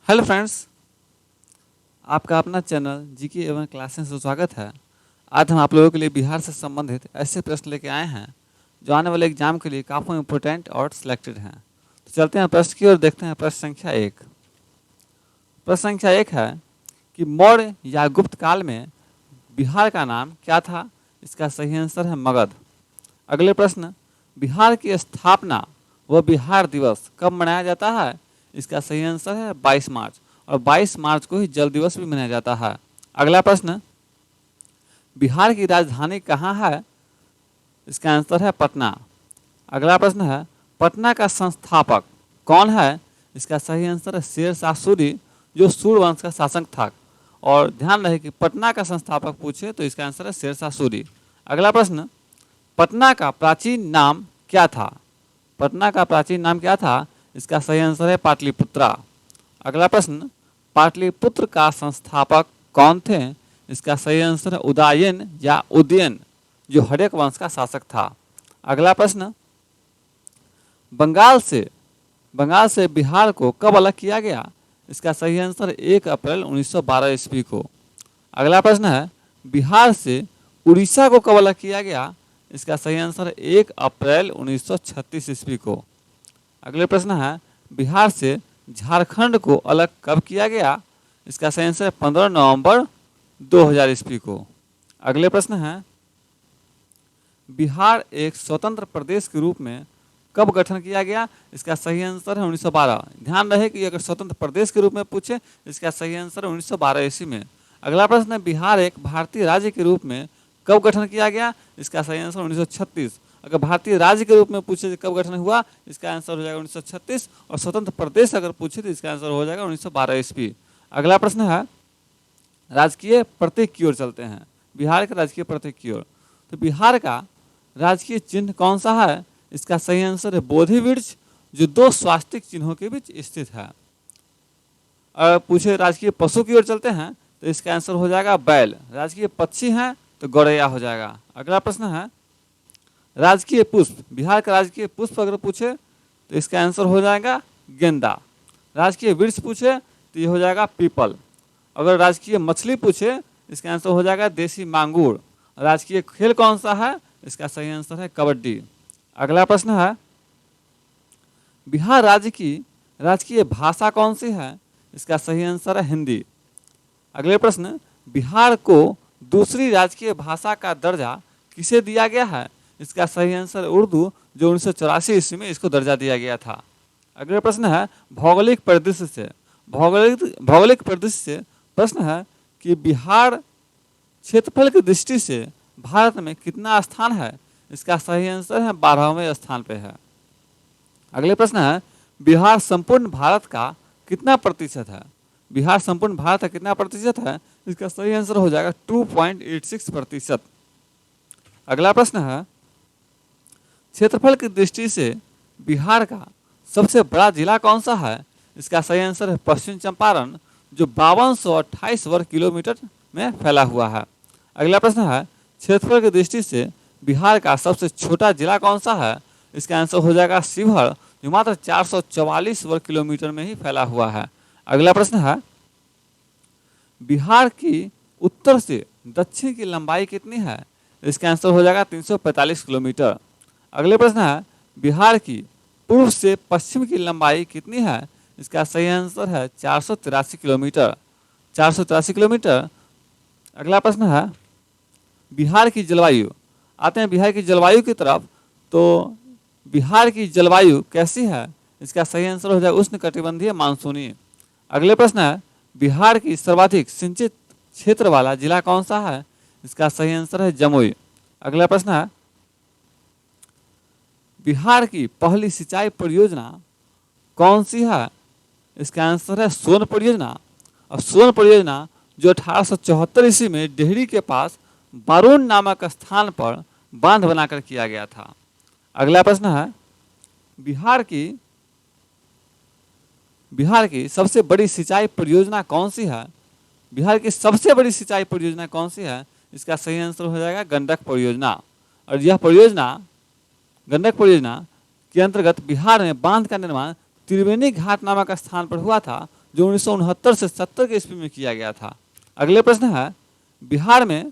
Hello friends, आपका अपना channel GK एवं क्लासेस से स्वागत है। आज हम आप लोगों के लिए बिहार से संबंधित ऐसे प्रश्न लेके आए हैं जो आने वाले एग्जाम के लिए काफ़ी इम्पोर्टेंट और सिलेक्टेड हैं। तो चलते हैं प्रश्न की ओर, देखते हैं प्रश्न संख्या 1। प्रश्न संख्या 1 है कि मौर्य या गुप्त काल में बिहार का नाम क्या था? इसका सही आंसर है मगध। अगले प्रश्न, बिहार की स्थापना व बिहार दिवस कब मनाया जाता है? इसका सही आंसर है 22 मार्च, और 22 मार्च को ही जल दिवस भी मनाया जाता है। अगला प्रश्न, बिहार की राजधानी कहाँ है? इसका आंसर है पटना। अगला प्रश्न है, पटना का संस्थापक कौन है? इसका सही आंसर है शेर शाह सूरी, जो सूर्यवंश का शासक था। और ध्यान रहे कि पटना का संस्थापक पूछे तो इसका आंसर है शेर शाह सूरी। अगला प्रश्न, पटना का प्राचीन नाम क्या था? पटना का प्राचीन नाम क्या था? इसका सही आंसर है पाटलिपुत्रा। अगला प्रश्न, पाटलिपुत्र का संस्थापक कौन थे? इसका सही आंसर है उदयन या उदयन, जो हर्यक वंश का शासक था। अगला प्रश्न, बंगाल से बिहार को कब अलग किया गया? इसका सही आंसर 1 अप्रैल 1912 ईस्वी को। अगला प्रश्न है, बिहार से उड़ीसा को कब अलग किया गया? इसका सही आंसर 1 अप्रैल 1936 ईस्वी को। अगले प्रश्न है, बिहार से झारखंड को अलग कब किया गया? इसका सही आंसर 15 नवंबर 2000 ईस्वी को। अगले प्रश्न है, बिहार एक स्वतंत्र प्रदेश के रूप में कब गठन किया गया? इसका सही आंसर है 1912। ध्यान रहे कि अगर स्वतंत्र प्रदेश के रूप में पूछे, इसका सही आंसर है 1912 ईस्वी में। अगला प्रश्न है, बिहार एक भारतीय राज्य के रूप में कब गठन किया गया? इसका सही आंसर 1936। अगर भारतीय राज्य के रूप में पूछे कब गठन हुआ, इसका आंसर हो जाएगा 1936। और स्वतंत्र प्रदेश अगर पूछे तो इसका आंसर हो जाएगा 1912 ईस्वी। अगला प्रश्न है, राजकीय प्रतीक की ओर चलते हैं। बिहार के राजकीय प्रतीक की ओर, तो बिहार का राजकीय चिन्ह कौन सा है? इसका सही आंसर है बोधि वृक्ष, जो 2 स्वास्तिक चिन्हों के बीच स्थित है। अगर पूछे राजकीय पशु की ओर चलते हैं तो इसका आंसर हो जाएगा बैल। राजकीय पक्षी है तो गौरैया हो जाएगा। अगला प्रश्न है, राजकीय पुष्प, बिहार का राजकीय पुष्प अगर पूछे तो इसका आंसर हो जाएगा गेंदा। राजकीय वृक्ष पूछे तो ये हो जाएगा पीपल। अगर राजकीय मछली पूछे इसका आंसर हो जाएगा देसी मांगूर। राजकीय खेल कौन सा है? इसका सही आंसर है कबड्डी। अगला प्रश्न है, बिहार राज्य की राजकीय भाषा कौन सी है? इसका सही आंसर है हिंदी। अगले प्रश्न, बिहार को दूसरी राजकीय भाषा का दर्जा किसे दिया गया है? इसका सही आंसर है उर्दू, जो 1984 ईस्वी में इसको दर्जा दिया गया था। अगले प्रश्न है, भौगोलिक परिदृश्य से प्रश्न है कि बिहार क्षेत्रफल की दृष्टि से भारत में कितना स्थान है? इसका सही आंसर है 12वें स्थान पे है। अगले प्रश्न है, बिहार संपूर्ण भारत का कितना प्रतिशत है? बिहार संपूर्ण भारत का कितना प्रतिशत है? इसका सही आंसर हो जाएगा 2.86%। अगला प्रश्न है, क्षेत्रफल की दृष्टि से बिहार का सबसे बड़ा जिला कौन सा है? इसका सही आंसर है पश्चिम चंपारण, जो 5228 वर्ग किलोमीटर में फैला हुआ है। अगला प्रश्न है, क्षेत्रफल की दृष्टि से बिहार का सबसे छोटा जिला कौन सा है? इसका आंसर हो जाएगा शिवहर, जो मात्र 444 वर्ग किलोमीटर में ही फैला हुआ है। अगला प्रश्न है, बिहार की उत्तर से दक्षिण की लंबाई कितनी है? इसका आंसर हो जाएगा 345 किलोमीटर। अगले प्रश्न है, बिहार की पूर्व से पश्चिम की लंबाई कितनी है? इसका सही आंसर है 483 किलोमीटर। 483 किलोमीटर। अगला प्रश्न है, बिहार की जलवायु, आते हैं बिहार की जलवायु की तरफ। तो बिहार की जलवायु कैसी है? इसका सही आंसर हो जाएगा उष्णकटिबंधीय मानसूनी। अगले प्रश्न है, बिहार की सर्वाधिक सिंचित क्षेत्र वाला जिला कौन सा है? इसका सही आंसर है जमुई। अगला प्रश्न है, बिहार की पहली सिंचाई परियोजना कौन सी है? इसका आंसर है सोन परियोजना। और सोन परियोजना जो 1874 ईस्वी में डेहरी के पास बारून नामक स्थान पर बांध बनाकर किया गया था। अगला प्रश्न है, बिहार की सबसे बड़ी सिंचाई परियोजना कौन सी है? बिहार की सबसे बड़ी सिंचाई परियोजना कौन सी है? इसका सही आंसर हो जाएगा गंडक परियोजना। और यह परियोजना, गंडक परियोजना के अंतर्गत बिहार में बांध का निर्माण त्रिवेणी घाट नामक स्थान पर हुआ था, जो 1969 से 70 के ईस्वी में किया गया था। अगले प्रश्न है, बिहार में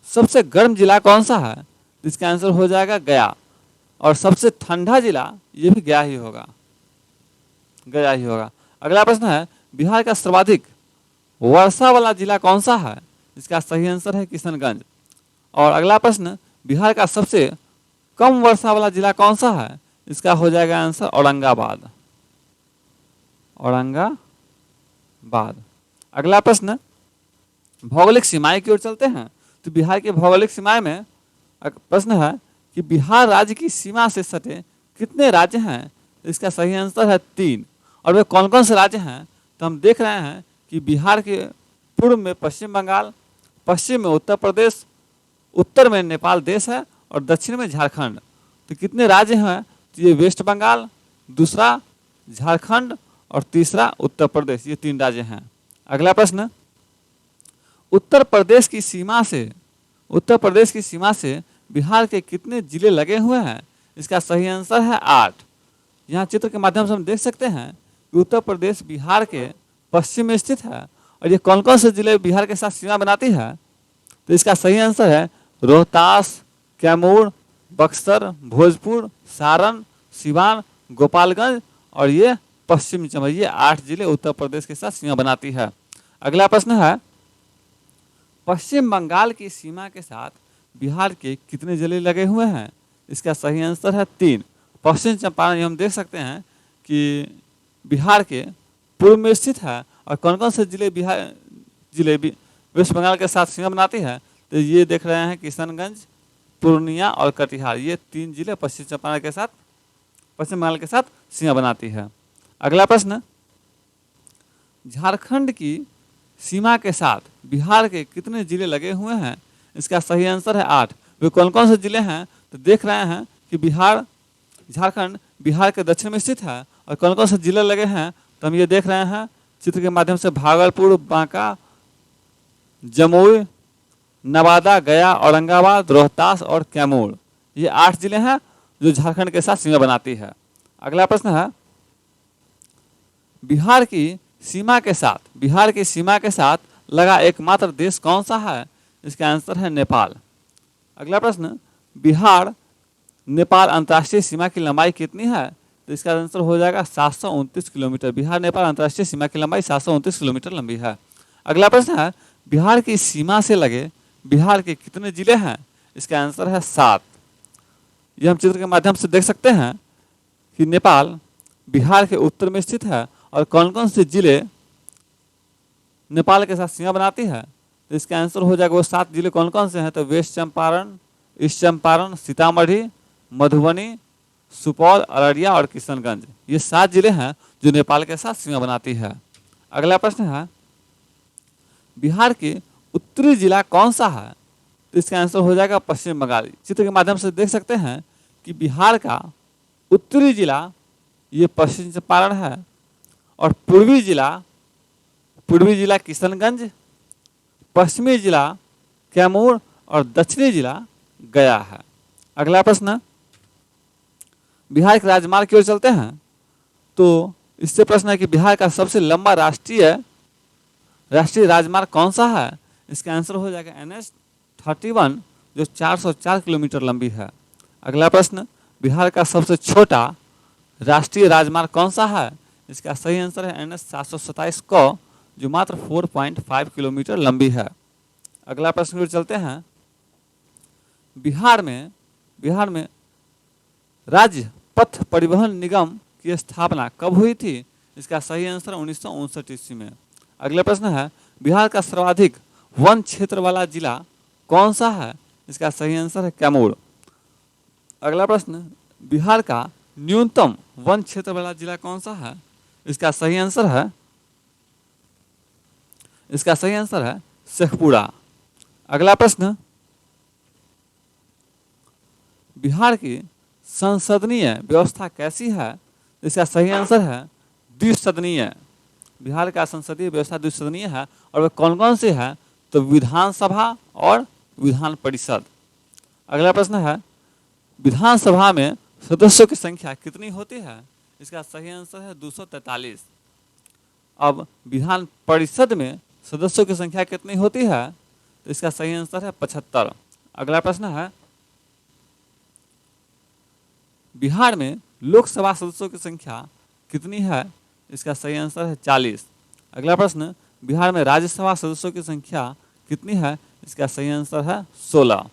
सबसे गर्म जिला कौन सा है? इसका आंसर हो जाएगा गया। और सबसे ठंडा जिला ये भी गया ही होगा, गया ही होगा। अगला प्रश्न है, बिहार का सर्वाधिक वर्षा वाला जिला कौन सा है? इसका सही आंसर है किशनगंज। और अगला प्रश्न, बिहार का सबसे कम वर्षा वाला जिला कौन सा है? इसका हो जाएगा आंसर औरंगाबाद, औरंगाबाद। अगला प्रश्न, भौगोलिक सीमाएं की ओर चलते हैं। तो बिहार की भौगोलिक सीमाएं में प्रश्न है कि बिहार राज्य की सीमा से सटे कितने राज्य हैं? इसका सही आंसर है 3। और वे कौन कौन से राज्य हैं? तो हम देख रहे हैं कि बिहार के पूर्व में पश्चिम बंगाल, पश्चिम में उत्तर प्रदेश, उत्तर में नेपाल देश है और दक्षिण में झारखंड। तो कितने राज्य हैं? तो ये वेस्ट बंगाल, दूसरा झारखंड और तीसरा उत्तर प्रदेश, ये 3 राज्य हैं। अगला प्रश्न, उत्तर प्रदेश की सीमा से बिहार के कितने जिले लगे हुए हैं? इसका सही आंसर है 8। यहाँ चित्र के माध्यम से हम देख सकते हैं कि उत्तर प्रदेश बिहार के पश्चिम में स्थित है। और ये कौन कौन से जिले बिहार के साथ सीमा बनाती है? तो इसका सही आंसर है रोहतास, कैमूर, बक्सर, भोजपुर, सारण, सिवान, गोपालगंज और ये पश्चिमी चंपारण। ये 8 जिले उत्तर प्रदेश के साथ सीमा बनाती है। अगला प्रश्न है, पश्चिम बंगाल की सीमा के साथ बिहार के कितने जिले लगे हुए हैं? इसका सही आंसर है 3। पश्चिम चंपारण हम देख सकते हैं कि बिहार के पूर्व में स्थित है। और कौन कौन से जिले वेस्ट बंगाल के साथ सीमा बनाती है? तो ये देख रहे हैं किशनगंज, पूर्णिया और कटिहार, ये 3 जिले पश्चिम चंपारण के साथ, पश्चिम बंगाल के साथ सीमा बनाती है। अगला प्रश्न, झारखंड की सीमा के साथ बिहार के कितने जिले लगे हुए हैं? इसका सही आंसर है 8। वे कौन कौन से जिले हैं? तो देख रहे हैं कि झारखंड बिहार के दक्षिण में स्थित है। और कौन कौन से जिले लगे हैं? तो हम ये देख रहे हैं चित्र के माध्यम से, भागलपुर, बांका, जमुई, नवादा, गया, औरंगाबाद, रोहतास और कैमूर, ये 8 जिले हैं जो झारखंड के साथ सीमा बनाती है। अगला प्रश्न है, बिहार की सीमा के साथ लगा एकमात्र देश कौन सा है? इसका आंसर है नेपाल। अगला प्रश्न, बिहार नेपाल अंतर्राष्ट्रीय सीमा की लंबाई कितनी है? तो इसका आंसर हो जाएगा 729 किलोमीटर। बिहार नेपाल अंतर्राष्ट्रीय सीमा की लंबाई 729 किलोमीटर लंबी है। अगला प्रश्न है, बिहार की सीमा से लगे बिहार के कितने जिले हैं? इसका आंसर है 7। यह हम चित्र के माध्यम से देख सकते हैं कि नेपाल बिहार के उत्तर में स्थित है। और कौन कौन से जिले नेपाल के साथ सीमा बनाती है? तो इसका आंसर हो जाएगा वो 7 जिले कौन कौन से हैं? तो वेस्ट चंपारण, ईस्ट चंपारण, सीतामढ़ी, मधुबनी, सुपौल, अररिया और किशनगंज, ये 7 जिले हैं जो नेपाल के साथ सीमा बनाती है। अगला प्रश्न है, बिहार के उत्तरी जिला कौन सा है? तो इसका आंसर हो जाएगा पश्चिम बंगाल। चित्र के माध्यम से देख सकते हैं कि बिहार का उत्तरी जिला ये पश्चिम चंपारण है। और पूर्वी जिला किशनगंज, पश्चिमी जिला कैमूर और दक्षिणी जिला गया है। अगला प्रश्न, बिहार के राजमार्ग की ओर चलते हैं। तो इससे प्रश्न है कि बिहार का सबसे लंबा राष्ट्रीय राजमार्ग कौन सा है? इसका आंसर हो जाएगा NH 31 जो 404 किलोमीटर लंबी है। अगला प्रश्न, बिहार का सबसे छोटा राष्ट्रीय राजमार्ग कौन सा है? इसका सही आंसर है NH 727 को, जो मात्र 4.5 किलोमीटर लंबी है। अगला प्रश्न की चलते हैं, बिहार में राज्य पथ परिवहन निगम की स्थापना कब हुई थी? इसका सही आंसर 1959 ईस्वी में। अगला प्रश्न है, बिहार का सर्वाधिक वन क्षेत्र वाला जिला कौन सा है? इसका सही आंसर है कैमूर। अगला प्रश्न, बिहार का न्यूनतम वन क्षेत्र वाला जिला कौन सा है? इसका सही आंसर है शेखपुरा। अगला प्रश्न, बिहार की संसदीय व्यवस्था कैसी है? इसका सही आंसर है द्विसदनीय। बिहार का संसदीय व्यवस्था द्विसदनीय है। और वे कौन कौन से है? तो विधानसभा और विधान परिषद। अगला प्रश्न है, विधानसभा में सदस्यों की संख्या कितनी होती है? इसका सही आंसर है 243। अब विधान परिषद में सदस्यों की संख्या कितनी होती है? तो इसका सही आंसर है 75। अगला प्रश्न है, बिहार में लोकसभा सदस्यों की संख्या कितनी है? इसका सही आंसर है 40। अगला प्रश्न, बिहार में राज्यसभा सदस्यों की संख्या कितनी है? इसका सही आंसर है 16।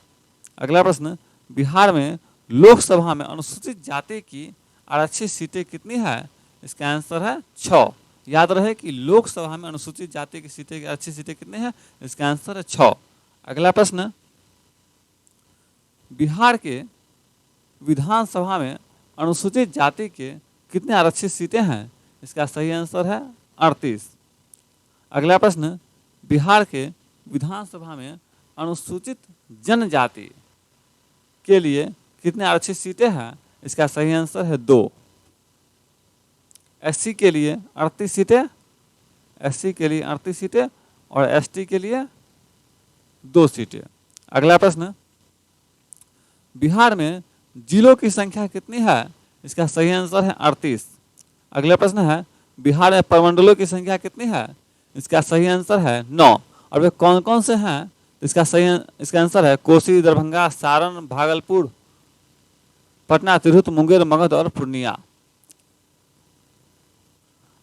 अगला प्रश्न, बिहार में लोकसभा में अनुसूचित जाति की आरक्षित सीटें कितनी है? इसका आंसर है 6। याद रहे कि लोकसभा में अनुसूचित जाति की सीटें की आरक्षित सीटें कितनी है? इसका आंसर है 6। अगला प्रश्न, बिहार के विधानसभा में अनुसूचित जाति के कितने आरक्षित सीटें हैं? इसका सही आंसर है 38। अगला प्रश्न, बिहार के विधानसभा में अनुसूचित जनजाति के लिए कितने आरक्षित सीटें हैं? इसका सही आंसर है 2। एससी के लिए 38 सीटें, एससी के लिए 38 सीटें और एसटी के लिए 2 सीटें। अगला प्रश्न, बिहार में जिलों की संख्या कितनी है? इसका सही आंसर है 38। अगला प्रश्न है, बिहार में प्रमंडलों की संख्या कितनी है? इसका सही आंसर है 9। और वे कौन कौन से हैं? इसका आंसर है कोसी, दरभंगा, सारण, भागलपुर, पटना, तिरहुत, मुंगेर, मगध और पूर्णिया।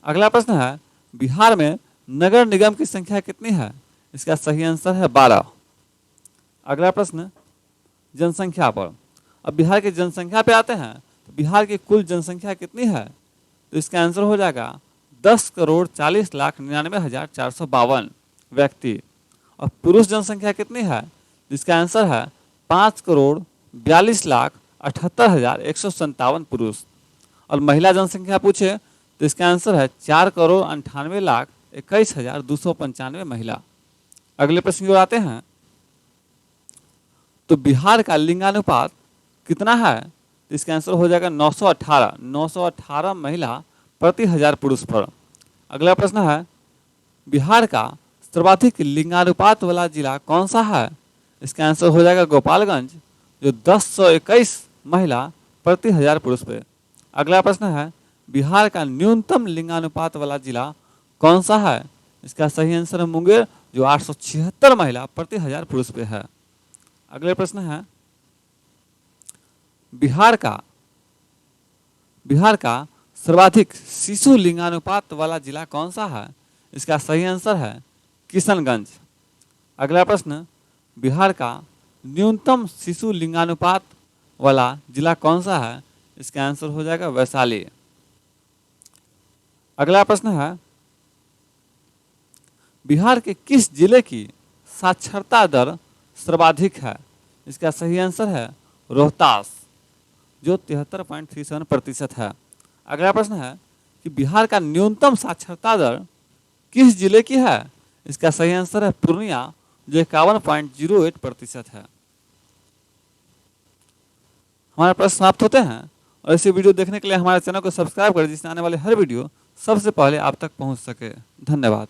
अगला प्रश्न है, बिहार में नगर निगम की संख्या कितनी है? इसका सही आंसर है 12। अगला प्रश्न, जनसंख्या पर। अब बिहार की जनसंख्या पे आते हैं, तो बिहार की कुल जनसंख्या कितनी है? तो इसका आंसर हो जाएगा 10,40,99,452 व्यक्ति। और पुरुष जनसंख्या कितनी है? इसका आंसर है 5,42,78,157 पुरुष। और महिला जनसंख्या पूछे तो इसका आंसर है 4,98,21,295 महिला। अगले प्रश्न की ओर आते हैं, तो बिहार का लिंगानुपात कितना है? तो इसका आंसर हो जाएगा 918 महिला प्रति 1000 पुरुष पर। अगला प्रश्न है, बिहार का सर्वाधिक लिंगानुपात वाला जिला कौन सा है? इसका आंसर हो जाएगा गोपालगंज, जो 1021 महिला प्रति 1000 पुरुष पे। अगला प्रश्न है, बिहार का न्यूनतम लिंगानुपात वाला जिला कौन सा है? इसका सही आंसर है मुंगेर, जो 876 महिला प्रति 1000 पुरुष पे है। अगले प्रश्न है, बिहार का सर्वाधिक शिशु लिंगानुपात वाला जिला कौन सा है? इसका सही आंसर है किशनगंज। अगला प्रश्न, बिहार का न्यूनतम शिशु लिंगानुपात वाला जिला कौन सा है? इसका आंसर हो जाएगा वैशाली। अगला प्रश्न है, बिहार के किस जिले की साक्षरता दर सर्वाधिक है? इसका सही आंसर है रोहतास, जो 73.37% है। अगला प्रश्न है कि बिहार का न्यूनतम साक्षरता दर किस जिले की है? इसका सही आंसर है पूर्णिया, जो 51.08% है। हमारे प्रश्न समाप्त होते हैं। और ऐसी वीडियो देखने के लिए हमारे चैनल को सब्सक्राइब करें, जिससे आने वाले हर वीडियो सबसे पहले आप तक पहुंच सके। धन्यवाद।